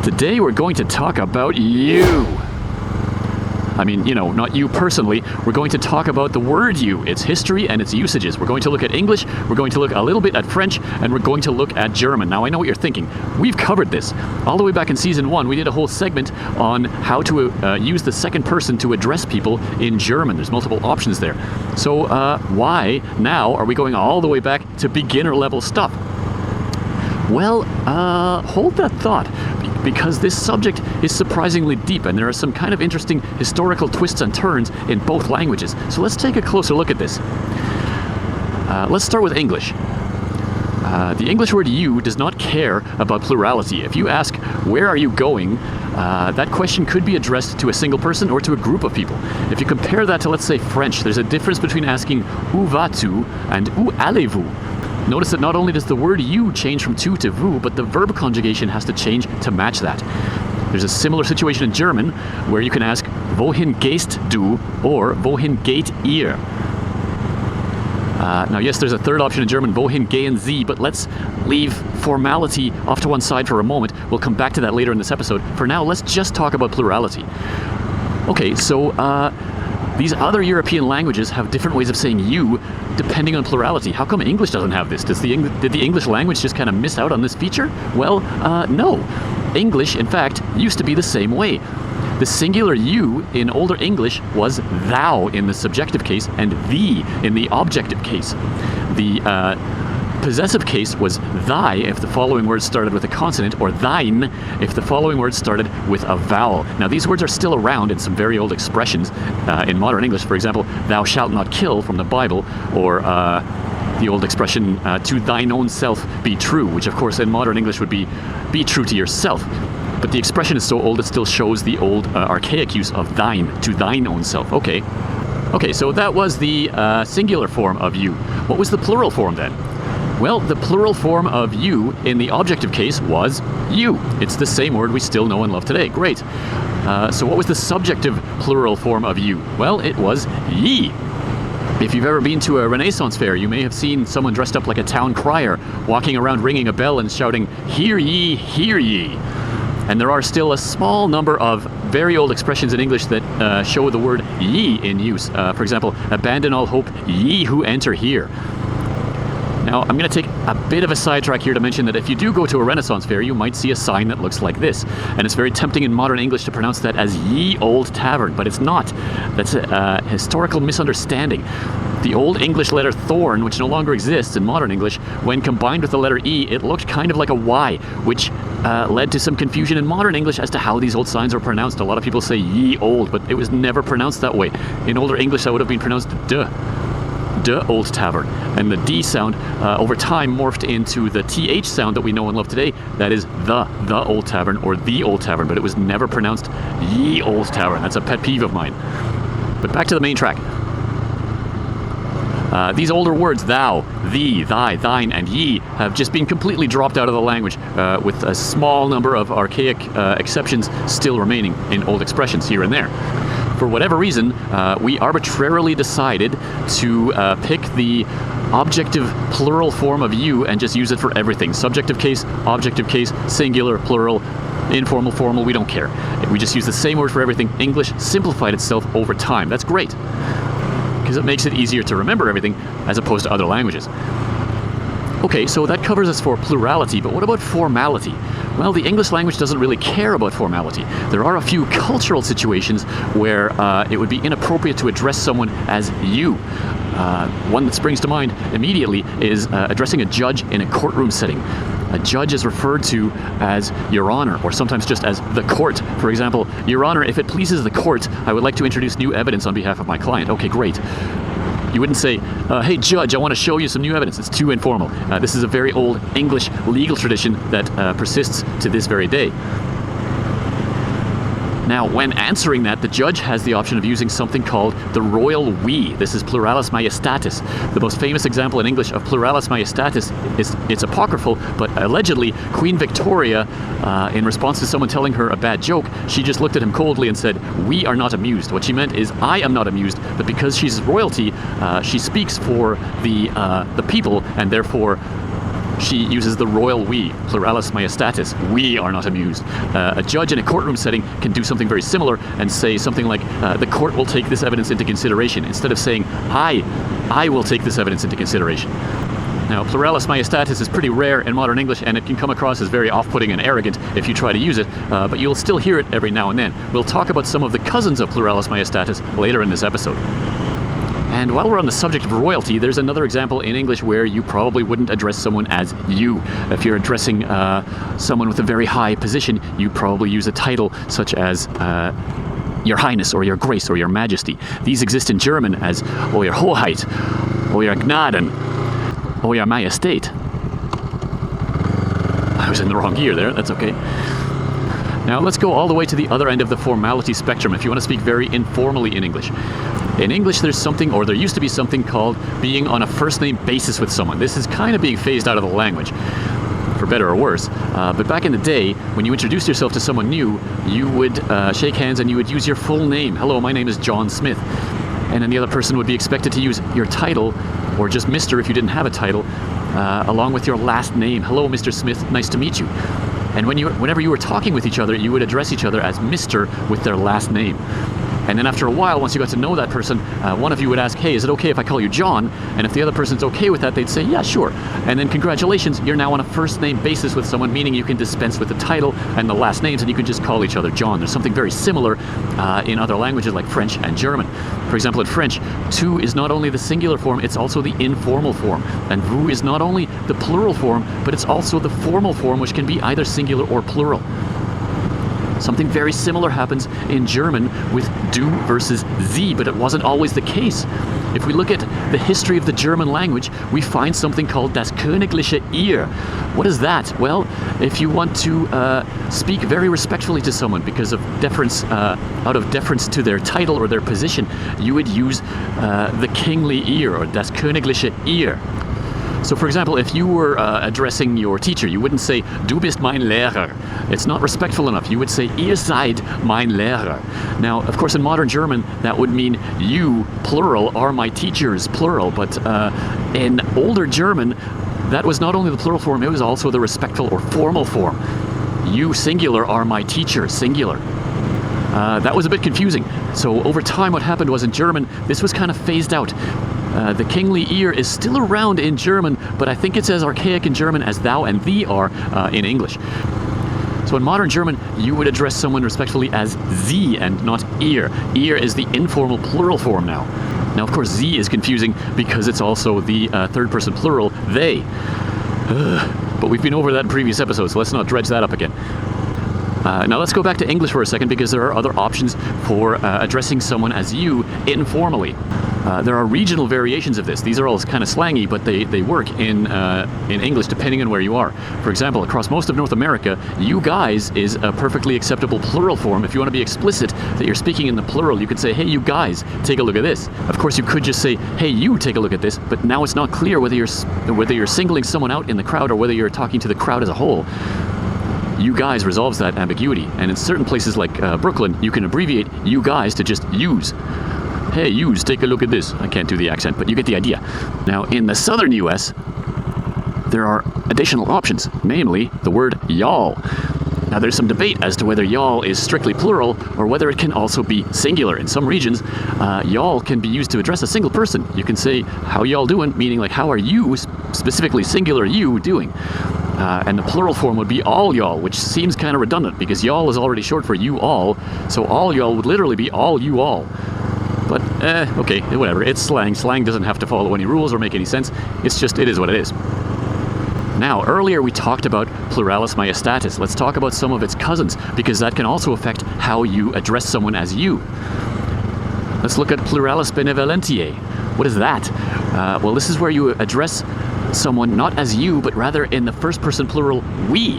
Today we're going to talk about you. I mean, you know, not you personally. We're going to talk about the word you, its history and its usages. We're going to look at English, we're going to look a little bit at French, and we're going to look at German. Now, I know what you're thinking. We've covered this. All the way back in Season 1, we did a whole segment on how to use the second person to address people in German. There's multiple options there. So why now are we going all the way back to beginner level stuff? Well, hold that thought, because this subject is surprisingly deep and there are some kind of interesting historical twists and turns in both languages. So let's take a closer look at this. Let's start with English. The English word you does not care about plurality. If you ask, where are you going? That question could be addressed to a single person or to a group of people. If you compare that to, let's say, French, there's a difference between asking où vas-tu and où allez-vous. Notice that not only does the word you change from tu to vous, but the verb conjugation has to change to match that. There's a similar situation in German where you can ask wohin gehst du or wohin geht ihr. Now yes, there's a third option in German, wohin gehen Sie, but let's leave formality off to one side for a moment. We'll come back to that later in this episode. For now, let's just talk about plurality. Okay, so these other European languages have different ways of saying you depending on plurality. How come English doesn't have this? Did the English language just kind of miss out on this feature? Well, no. English, in fact, used to be the same way. The singular you in older English was thou in the subjective case and thee in the objective case. The possessive case was thy if the following words started with a consonant, or thine if the following words started with a vowel. Now, these words are still around in some very old expressions in modern English. For example, thou shalt not kill from the Bible, or the old expression, to thine own self be true, which of course in modern English would be true to yourself. But the expression is so old it still shows the old archaic use of thine, to thine own self. Okay, so that was the singular form of you. What was the plural form then? Well, the plural form of you in the objective case was you. It's the same word we still know and love today. Great. So what was the subjective plural form of you? Well, it was ye. If you've ever been to a Renaissance fair, you may have seen someone dressed up like a town crier, walking around ringing a bell and shouting, "Hear ye, hear ye." And there are still a small number of very old expressions in English that show the word ye in use. For example, abandon all hope, ye who enter here. Now, I'm going to take a bit of a sidetrack here to mention that if you do go to a Renaissance fair, you might see a sign that looks like this. And it's very tempting in modern English to pronounce that as ye old tavern, but it's not. That's a historical misunderstanding. The old English letter thorn, which no longer exists in modern English, when combined with the letter E, it looked kind of like a Y, which led to some confusion in modern English as to how these old signs are pronounced. A lot of people say ye old, but it was never pronounced that way. In older English, that would have been pronounced de old tavern, and the D sound over time morphed into the TH sound that we know and love today. That is the old tavern or the old tavern, but it was never pronounced ye old tavern. That's a pet peeve of mine. But back to the main track. These older words, thou, thee, thy, thine, and ye, have just been completely dropped out of the language, with a small number of archaic exceptions still remaining in old expressions here and there. For whatever reason, we arbitrarily decided to pick the objective plural form of you and just use it for everything. Subjective case, objective case, singular, plural, informal, formal, we don't care. We just use the same word for everything. English simplified itself over time. That's great, because it makes it easier to remember everything as opposed to other languages. Okay, so that covers us for plurality, but what about formality? Well, the English language doesn't really care about formality. There are a few cultural situations where it would be inappropriate to address someone as you. One that springs to mind immediately is addressing a judge in a courtroom setting. A judge is referred to as Your Honor, or sometimes just as the court. For example, Your Honor, if it pleases the court, I would like to introduce new evidence on behalf of my client. Okay, great. You wouldn't say, hey judge, I want to show you some new evidence. It's too informal. This is a very old English legal tradition that persists to this very day. Now, when answering that, the judge has the option of using something called the royal we. This is Pluralis Majestatis. The most famous example in English of Pluralis Majestatis it's apocryphal, but allegedly Queen Victoria, in response to someone telling her a bad joke, she just looked at him coldly and said, "We are not amused." What she meant is, I am not amused, but because she's royalty, she speaks for the people, and therefore She uses the royal we, Pluralis Majestatis. We are not amused. A judge in a courtroom setting can do something very similar and say something like, the court will take this evidence into consideration, instead of saying, I will take this evidence into consideration. Now, Pluralis Majestatis is pretty rare in modern English, and it can come across as very off-putting and arrogant if you try to use it, but you'll still hear it every now and then. We'll talk about some of the cousins of Pluralis Majestatis later in this episode. And while we're on the subject of royalty, there's another example in English where you probably wouldn't address someone as you. If you're addressing someone with a very high position, you probably use a title such as Your Highness, or Your Grace, or Your Majesty. These exist in German as Euer Hoheit, Euer Gnaden, Euer Majestät. I was in the wrong gear there, that's okay. Now let's go all the way to the other end of the formality spectrum if you want to speak very informally in English. In English there's something, or there used to be something called being on a first name basis with someone. This is kind of being phased out of the language, for better or worse. But back in the day, when you introduced yourself to someone new, you would shake hands and you would use your full name. Hello, my name is John Smith. And then the other person would be expected to use your title, or just Mr. if you didn't have a title, along with your last name. Hello, Mr. Smith, nice to meet you. And whenever you were talking with each other, you would address each other as Mr. with their last name. And then after a while, once you got to know that person, one of you would ask, hey, is it okay if I call you John? And if the other person's okay with that, they'd say, yeah, sure. And then congratulations, you're now on a first name basis with someone, meaning you can dispense with the title and the last names, and you can just call each other John. There's something very similar in other languages like French and German. For example, in French, tu is not only the singular form, it's also the informal form. And vous is not only the plural form, but it's also the formal form, which can be either singular or plural. Something very similar happens in German with du versus sie, but it wasn't always the case. If we look at the history of the German language, we find something called das könligliche ihr. What is that? Well, if you want to speak very respectfully to someone because of deference, out of deference to their title or their position, you would use the kingly ihr, or das königliche ihr. So for example, if you were addressing your teacher, you wouldn't say, du bist mein Lehrer. It's not respectful enough. You would say, ihr seid mein Lehrer. Now, of course, in modern German, that would mean you, plural, are my teachers, plural. But in older German, that was not only the plural form, it was also the respectful or formal form. You, singular, are my teacher, singular. That was a bit confusing. So over time, what happened was in German, this was kind of phased out. The kingly ihr is still around in German, but I think it's as archaic in German as thou and thee are in English. So in modern German, you would address someone respectfully as sie and not ihr. Ihr is the informal plural form now. Now, of course, sie is confusing because it's also the third person plural, they. But we've been over that in previous episodes, so let's not dredge that up again. Now let's go back to English for a second, because there are other options for addressing someone as you informally. There are regional variations of this. These are all kind of slangy, but they work in English depending on where you are. For example, across most of North America, you guys is a perfectly acceptable plural form. If you want to be explicit that you're speaking in the plural, you could say, hey, you guys, take a look at this. Of course, you could just say, hey, you, take a look at this, but now it's not clear whether you're singling someone out in the crowd or whether you're talking to the crowd as a whole. You guys resolves that ambiguity, and in certain places like Brooklyn, you can abbreviate you guys to just use. Hey, yous, take a look at this. I can't do the accent, but you get the idea. Now, in the southern US, there are additional options, namely the word y'all. Now, there's some debate as to whether y'all is strictly plural or whether it can also be singular. In some regions, y'all can be used to address a single person. You can say, how y'all doing? Meaning like, how are you, specifically singular you, doing? And the plural form would be all y'all, which seems kind of redundant because y'all is already short for you all, so all y'all would literally be all you all. But, okay, whatever. It's slang. Slang doesn't have to follow any rules or make any sense. It's just, it is what it is. Now, earlier we talked about Pluralis Majestatis. Let's talk about some of its cousins, because that can also affect how you address someone as you. Let's look at Pluralis Benevolentiae. What is that? Well, this is where you address someone not as you, but rather in the first person plural, we.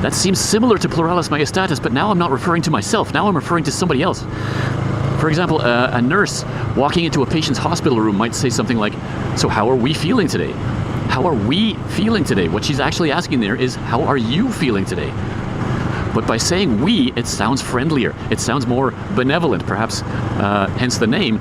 That seems similar to Pluralis Majestatis, but now I'm not referring to myself. Now I'm referring to somebody else. For example, a nurse walking into a patient's hospital room might say something like, so how are we feeling today? How are we feeling today? What she's actually asking there is, how are you feeling today? But by saying we, it sounds friendlier. It sounds more benevolent, perhaps hence the name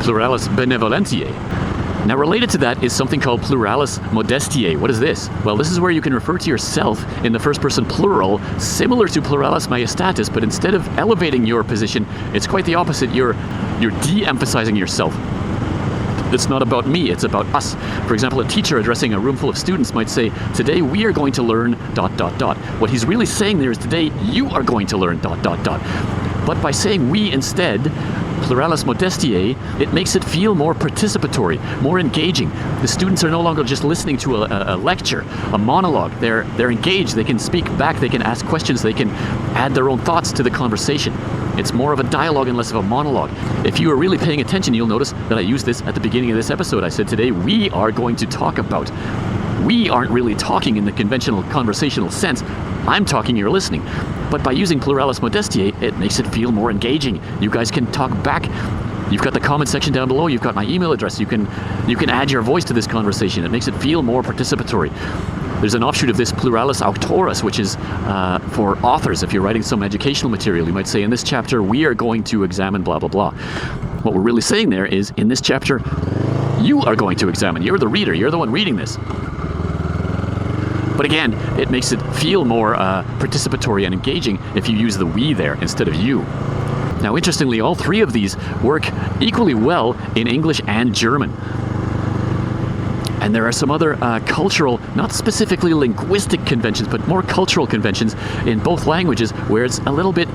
Pluralis Benevolentiae. Now, related to that is something called Pluralis Modestiae. What is this? Well, this is where you can refer to yourself in the first person plural, similar to Pluralis Majestatis, but instead of elevating your position, it's quite the opposite. You're de-emphasizing yourself. It's not about me, it's about us. For example, a teacher addressing a room full of students might say, today we are going to learn ... What he's really saying there is, today you are going to learn ... But by saying we instead, Pluralis Modestiae, it makes it feel more participatory, more engaging. The students are no longer just listening to a lecture, a monologue. They're engaged, they can speak back, they can ask questions, they can add their own thoughts to the conversation. It's more of a dialogue and less of a monologue. If you are really paying attention, you'll notice that I used this at the beginning of this episode. I said today we are going to talk about. We aren't really talking in the conventional conversational sense. I'm talking, you're listening. But by using Pluralis Modestiae, it makes it feel more engaging. You guys can talk back. You've got the comment section down below. You've got my email address. You can add your voice to this conversation. It makes it feel more participatory. There's an offshoot of this, Pluralis Auctoris, which is for authors. If you're writing some educational material, you might say, in this chapter, we are going to examine blah, blah, blah. What we're really saying there is, in this chapter, you are going to examine. You're the reader. You're the one reading this. But again, it makes it feel more participatory and engaging if you use the we there instead of you. Now, interestingly, all three of these work equally well in English and German. And there are some other cultural, not specifically linguistic conventions, but more cultural conventions in both languages where it's a little bit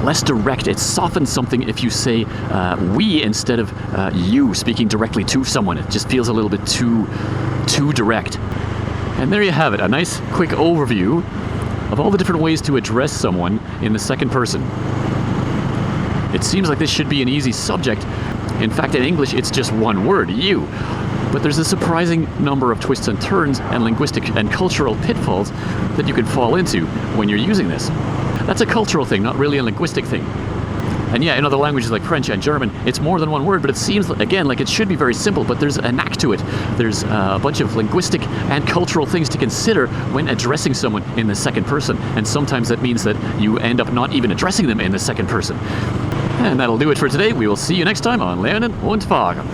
less direct. It softens something if you say we instead of you, speaking directly to someone. It just feels a little bit too direct. And there you have it, a nice quick overview of all the different ways to address someone in the second person. It seems like this should be an easy subject. In fact, in English, it's just one word, you. But there's a surprising number of twists and turns and linguistic and cultural pitfalls that you can fall into when you're using this. That's a cultural thing, not really a linguistic thing. And yeah, in other languages like French and German, it's more than one word, but it seems, again, like it should be very simple, but there's a knack to it. There's a bunch of linguistic and cultural things to consider when addressing someone in the second person. And sometimes that means that you end up not even addressing them in the second person. And that'll do it for today. We will see you next time on Lernen und Fragen.